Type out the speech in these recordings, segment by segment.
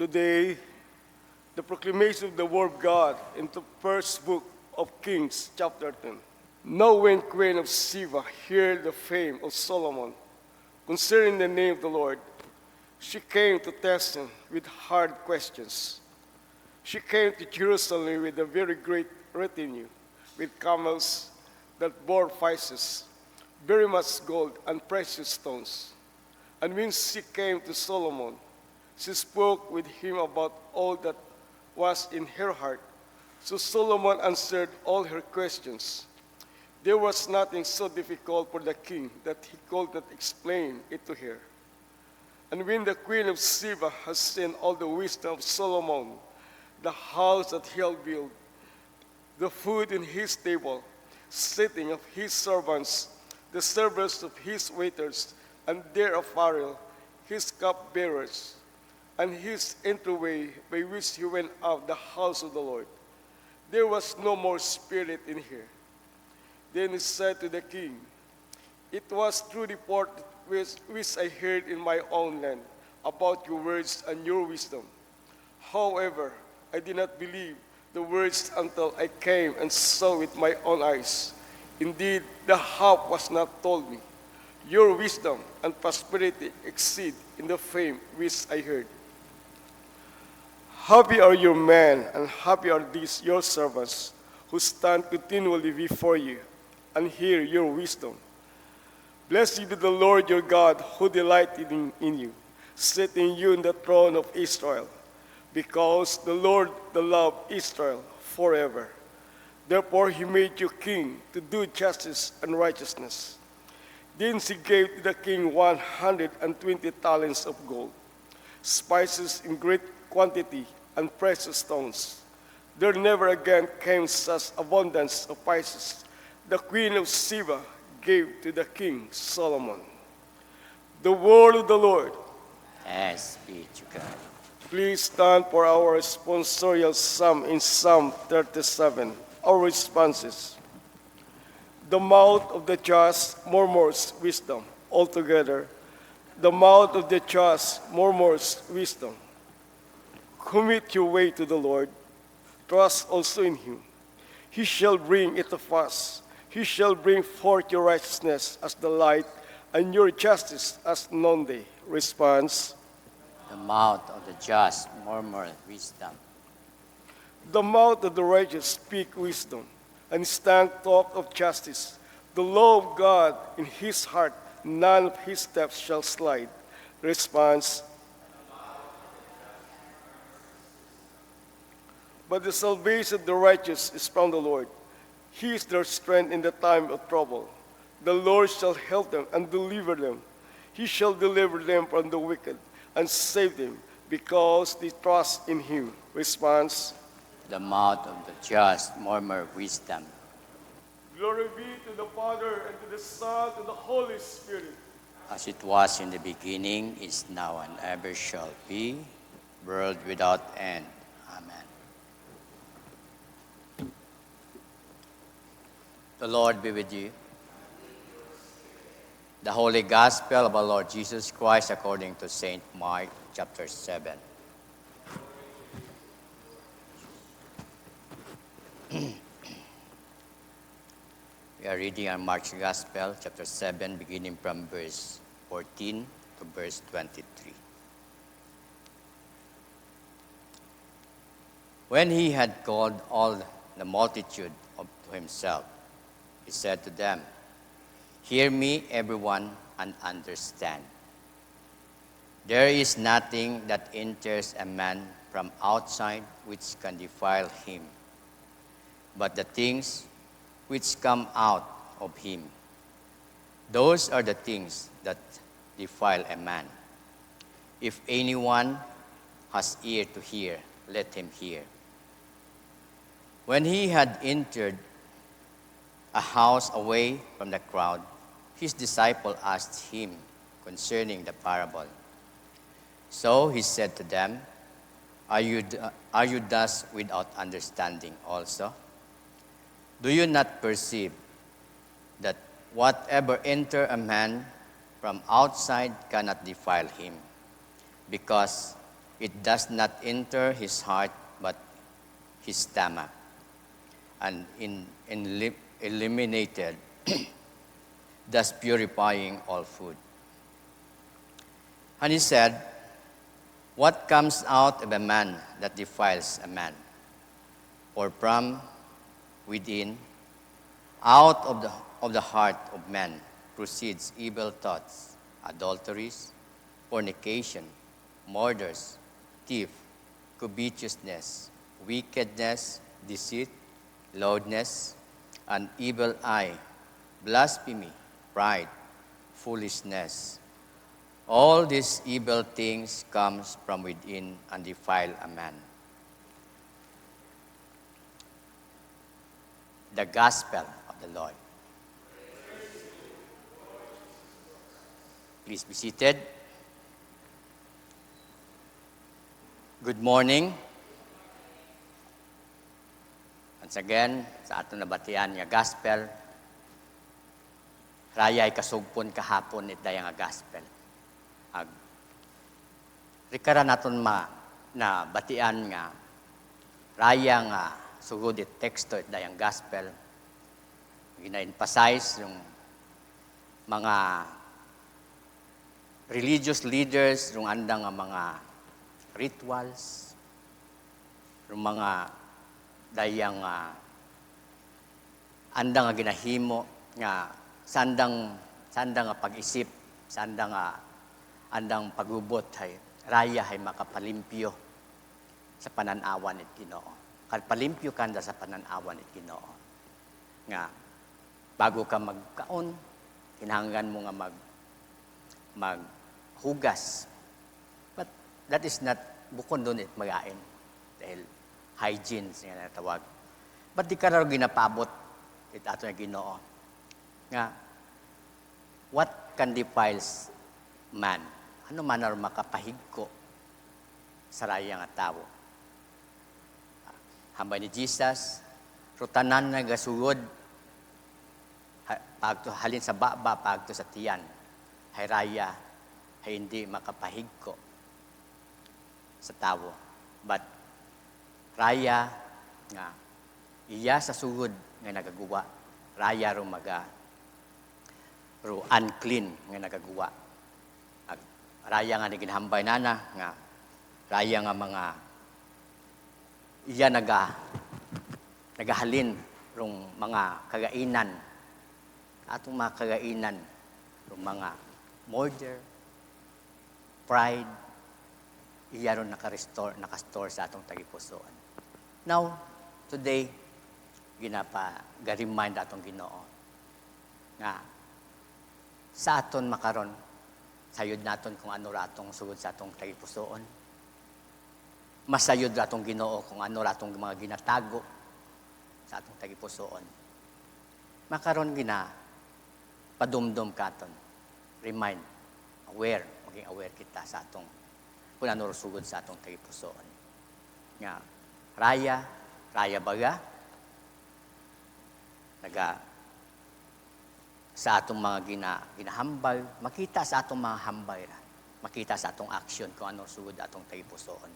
Today, the proclamation of the Word of God in the first book of Kings, chapter 10. Now when Queen of Sheba heard the fame of Solomon concerning the name of the Lord, she came to test him with hard questions. She came to Jerusalem with a very great retinue, with camels that bore spices, very much gold and precious stones. And when she came to Solomon, she spoke with him about all that was in her heart. So Solomon answered all her questions. There was nothing so difficult for the king that he could not explain it to her. And when the queen of Sheba has seen all the wisdom of Solomon, the house that he had built, the food in his table, sitting of his servants, the servants of his waiters, and their apparel, his cupbearers, and his entryway by which he went out the house of the Lord, there was no more spirit in her. Then he said to the king, "It was true report which I heard in my own land about your words and your wisdom. However, I did not believe the words until I came and saw with my own eyes. Indeed, the half was not told me. Your wisdom and prosperity exceed in the fame which I heard. Happy are your men, and happy are these your servants, who stand continually before you, and hear your wisdom. Blessed be the Lord your God, who delighted in you, setting you in the throne of Israel, because the Lord loved Israel forever. Therefore he made you king to do justice and righteousness." Then she gave to the king 120 talents of gold, spices in great quantity, and precious stones. There never again came such abundance of spices the queen of Sheba gave to the king Solomon. The word of the Lord. Thanks be to God. Please stand for our responsorial psalm in Psalm 37. Our responses. The mouth of the just murmurs wisdom. Altogether, the mouth of the just murmurs wisdom. Commit your way to the Lord. Trust also in him. He shall bring it to pass. He shall bring forth your righteousness as the light and your justice as noonday. Response. The mouth of the just murmureth wisdom. The mouth of the righteous speak wisdom, and his tongue talk of justice. The law of God in his heart, none of his steps shall slide. Response. But the salvation of the righteous is from the Lord. He is their strength in the time of trouble. The Lord shall help them and deliver them. He shall deliver them from the wicked and save them because they trust in him. Response. The mouth of the just murmur wisdom. Glory be to the Father, and to the Son, and to the Holy Spirit. As it was in the beginning, is now, and ever shall be, world without end. Amen. The Lord be with you. The Holy Gospel of our Lord Jesus Christ according to St. Mark, chapter 7. We are reading our Mark's Gospel, chapter 7, beginning from verse 14 to verse 23. When he had called all the multitude to himself, he said to them, "Hear me, everyone, and understand. There is nothing that enters a man from outside which can defile him, but the things which come out of him. Those are the things that defile a man. If anyone has ear to hear, let him hear." When he had entered a house away from the crowd, his disciple asked him concerning the parable. So he said to them, Are you thus without understanding also? Do you not perceive that whatever enter a man from outside cannot defile him, because it does not enter his heart, but his stomach, and eliminated, thus purifying all food. And he said, what comes out of a man that defiles a man? For from within, out of the heart of man proceeds evil thoughts, adulteries, fornication, murders, theft, covetousness, wickedness, deceit, lewdness, an evil eye, blasphemy, pride, foolishness. All these evil things comes from within and defile a man. The gospel of the Lord. Please be seated. Good morning. Once again, sa aton nabatian nga gospel, rayay kasugpon kahapon itday nga gospel. Rikara naton na batian nga raya nga sugod it teksto itday ang gospel. Gina-emphasize yung mga religious leaders, yung andang nga mga rituals, yung mga dayang andang nga ginahimo nga sandang nga pag-isip, sandang andang pagubot hay raya hay makapalimpyo sa pananawan ni Ginoo. Palimpyo kanda sa pananawan ni Ginoo. Nga bago ka magkaon, kinahanglan mo nga maghugas. But that is not bukod doon magain dahil hygiene nga natawag. But di ka raw ginapabot it ato nga Ginoo. Nga what can defiles man? Ano man ar makapahigko sa raya nga tawo? Hambay ni Jesus, rutanan na gasugod, pagto halin sa baba, pagto sa tiyan, hay raya, hay hindi makapahigko sa tawo. But raya nga iya sa sugod nga nagagawa, raya ro ro unclean nga nagagawa. Raya nga naginhambay nana nga raya nga mga iya nagahalin rong mga kagainan, atong mga kagainan rong mga murder, pride, iya ron nakastore sa atong tagipusoon. Now, today, ga-remind atong Ginoo nga sa aton makaron, sayod naton kung ano ratong sugod sa atong tagipusoon. Masayod ratong Ginoo kung ano ratong mga ginatago sa atong tagipusoon. Makaron padumdum katon. Remind, maging aware kita sa atong kung ano sugod sa atong tagipusoon. Nga raya baga sa atong mga ginahambal, makita sa atong mga hambay ra, makita sa atong action kung ano sugod atong tagipusoon.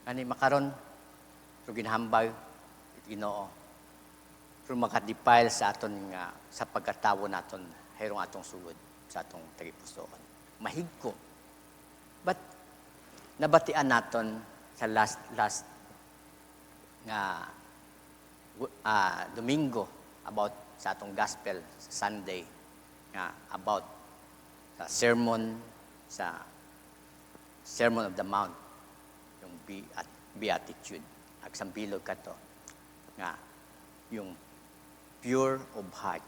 Ani makaron ro ginahambal Ginoo, ro makadepile sa aton nga sa pagkatawo naton hayrong atong sugod sa atong tagipusoon. Mahigko. But nabatian naton sa last nga Domingo about sa atong gospel sa Sunday nga about sa Sermon of the Mount, yung Beatitude. Agsambilog ka to nga yung pure of heart.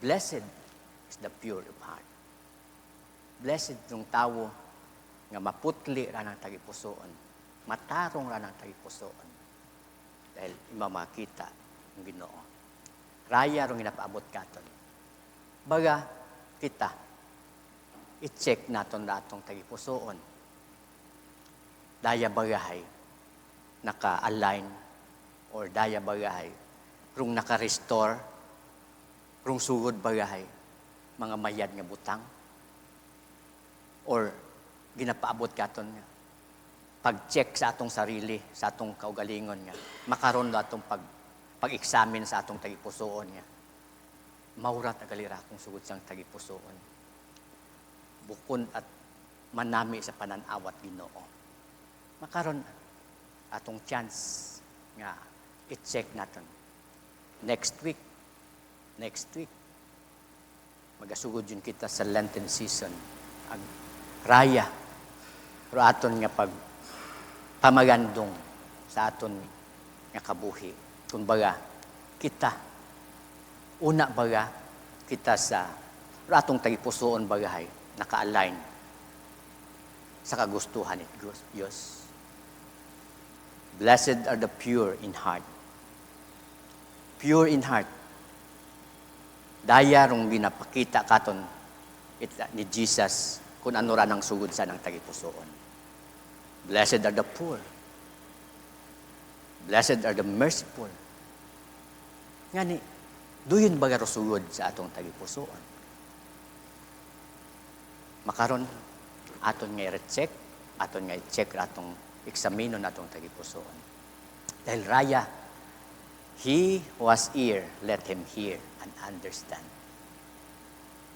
Blessed is the pure of heart. Blessed yung tawo nga maputli ra ng tagipusoon, matarong ra ng tagipusoon. Dahil imamakita ang Ginoo. Raya rong ginapaabot katon. Baga kita i-check naton datong tagipusoon. Daya bagahay naka-align or daya bagahay rung naka-restore rung sugod bagahay mga mayad nga butang or ginapaabot katon nga. Pag-check sa atong sarili, sa atong kaugalingon nga. Makaroon na atong pag-examine sa atong tagipusoon nga. Maurat agalira kung sugod sang tagipusoon. Bukod at manami sa pananawat Ginoo. Makaroon atong chance nga i-check naton. Next week, magasugod yun kita sa Lenten season. Ag raya. Pero aton nga pamagandong sa aton nga kabuhi. Kung baga, una baga, kita sa atong tagipusoon bagahay, naka-align sa kagustuhan ni Diyos. Blessed are the pure in heart. Pure in heart. Daya rong ginapakita katon ni Jesus kung ano ra nang sugod sa nang tagipusoon. Blessed are the poor. Blessed are the merciful. Ngani, duyon baga sugod sa atong tagipusoon. Makaron aton nga i-check, aton nga i-check atong eksaminon atong tagipusoon. Dahil raya, he who has ear, let him hear and understand.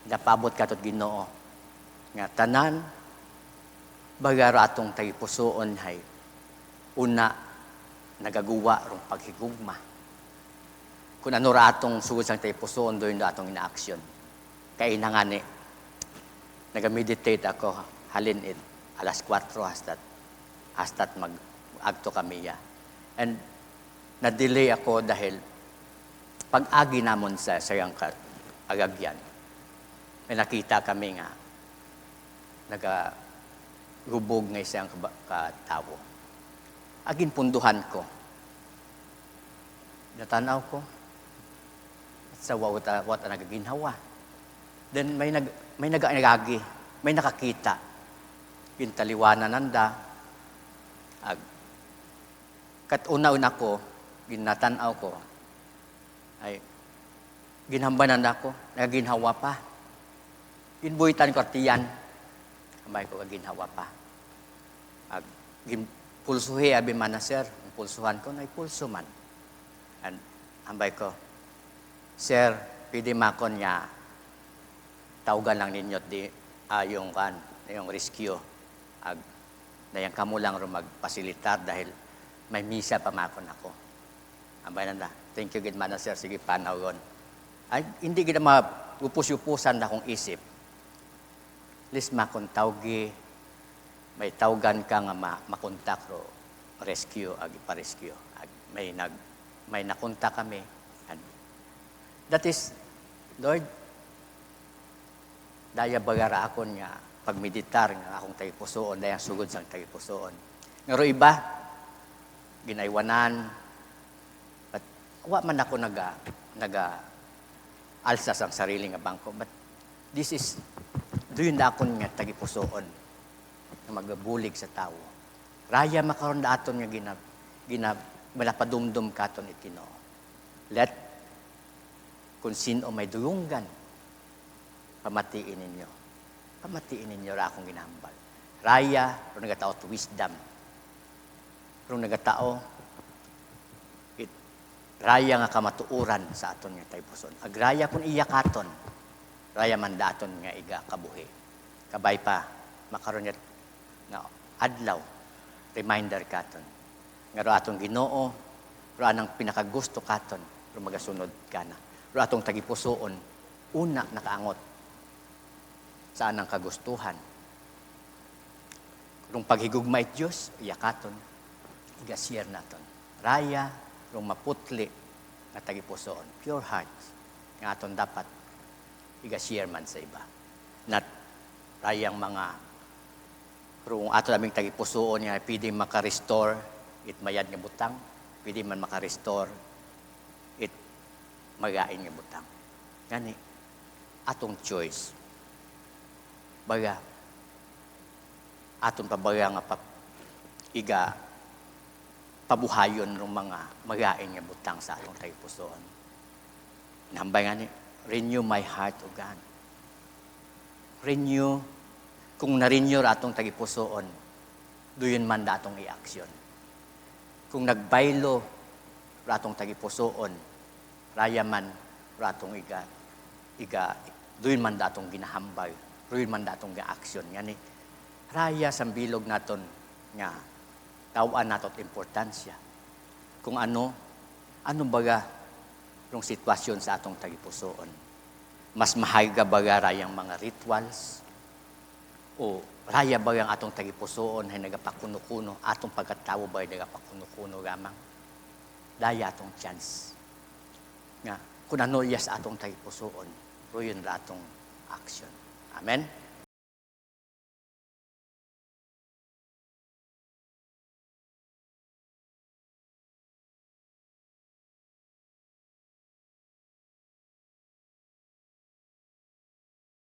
Napabot katot Ginoo nga tanan baga atong tagipusoon hay una nagaguwa rong paghigugma. Kung ano ra atong sugod sang tagipusoon doon na atong ina-action. Kaya nangani naga-meditate ako halin it alas 4 hastat mag-agto kami ya. And na-delay ako dahil pag-agi namon sa sayang agagyan. May nakita kami nga nagalubog ng isang katawo. Agin punduhan ko. Natanaw ko. Sa wata nagaginhawa. Then may nagagi. May nakakita. Gintaliwanan nanda. Kat una-una ko, ginatanaw ko, ay ginhambanan ako, nagaginhawa pa. Ginbuitan ko artiyan, amay ko kaginhawa pa. Ginpulsuhi, abi man na sir, pulsuhan ko, na pulso man. And ambay ko, sir, pwede makon niya, tawgan lang ninyo yung rescue. Dayang kamo lang rin magpasilitar dahil may misa pa makon ako. Ambay na, thank you, good man na sir, sige panawon. Ay, hindi kita mapupus-upusan na akong isip. Least makon tawgi, may tawgan ka nga makontak ro rescue, ipa-rescue. May nakontak kami. And that is, Lord, daya bagara akon nga pagmeditar nga akong tagipusoon, dayang sugod sang tagipusoon. Ngaro iba, ginaywanan, but wa man ako alsa sang sarili nga bangko. But this is, doon na akon nga tagipusoon nga magabulig sa tao. Raya makaroon na aton nga malapadumdum katon itino. Let kung sino may duyunggan, pamatiin ninyo. Pamatiin ninyo ra akong ginahambal. Raya, kung nagatao to wisdom. Kung nagatao, raya nga kamatuuran sa aton nga tagipusoon. Agraya kung iyakaton, raya man daton nga iga kabuhi. Kabay pa, makaroon nga adlaw, reminder katon. Nga ro atong Ginoo, ro anang pinakagusto katon, ro magasunod ka na. Ro atong tagipusoon, una nakaangot sa anang kagustuhan. Kung paghigugmait Diyos, iyakaton, iga-share naton. Raya, kung maputli na tagipusoon, pure hearts, nga aton dapat iga-share man sa iba. Not rayang mga kung ato naming tagipusoon nga pwede maka-restore it mayad nga butang, pwede man maka-restore it magain nga butang. Gani, atong choice. Baga, aton pabaga nga pabuhayon ng mga magain nga butang sa atong tagipusoon. Nambay nga ni, renew my heart, O God. Renew, kung narinyo ratong tagipusoon, duyon man datong i-aksyon. Kung nagbaylo ratong tagipusoon, raya man ratong duyon man datong ginahambay, duyon man datong ga-aksyon. Ngani, raya sa bilog naton nga tawaan natot importansya. Kung ano baga yung sitwasyon sa atong tagipusoon. Mas mahayga baga rayang mga rituals o raya bagang atong tagipusoon ay nagapakuno-kuno, atong pagkatawo ba ay nagapakuno-kuno gamang. Daya atong chance. Nga, kung ano iya sa atong tagipusoon, pero yun atong action. Amen?